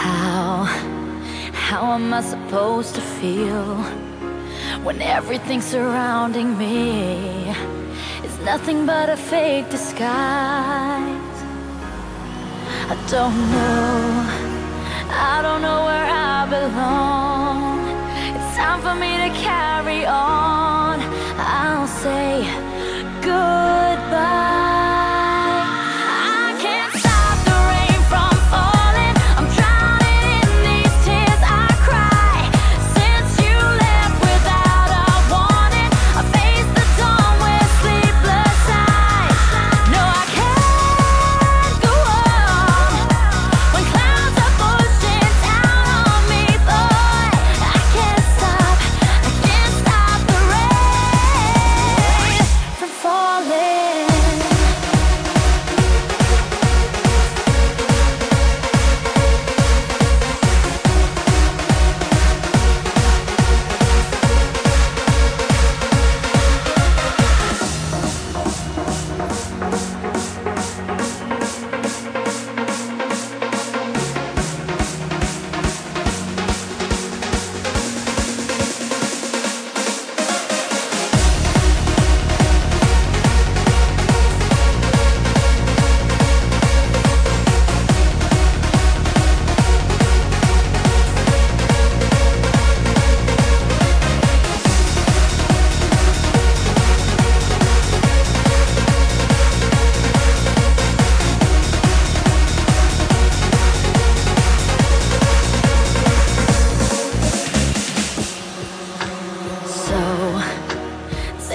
How am I supposed to feel when everything surrounding me is nothing but a fake disguise? I don't know where I belong. It's time for me to carry on. I'll say goodbye.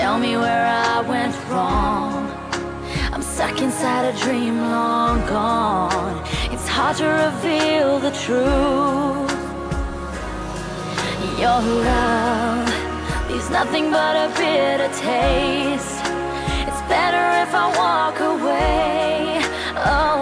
Tell me where I went wrong. I'm stuck inside a dream long gone. It's hard to reveal the truth. Your love leaves nothing but a bitter taste. It's better if I walk away. Oh,